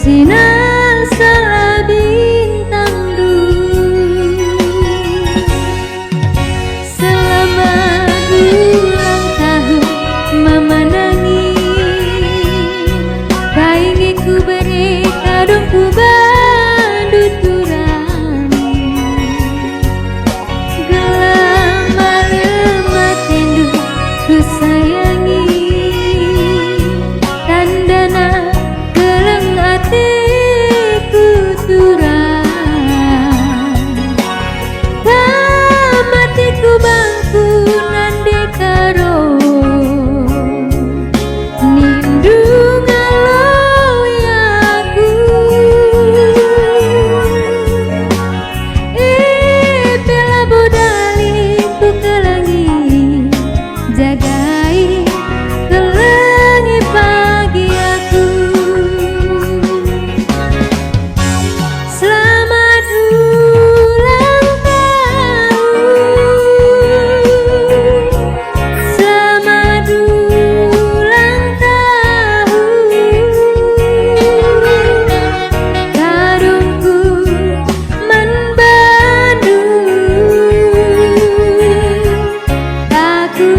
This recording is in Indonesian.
bersinar salah bintang dulu. Selamat ulang tahun mama nangis, kaingi ku beri kadung ku bandu turani, gelam lemah tendu ku sayangi, tandana geleng atiku turang, tamatiku bangku nande karo nindu ngaloyaku. Bela bodali ku kelangi, jagai kelangi pagi aku. Selamat ulang tahun, selamat ulang tahun. Karungku menbandu, aku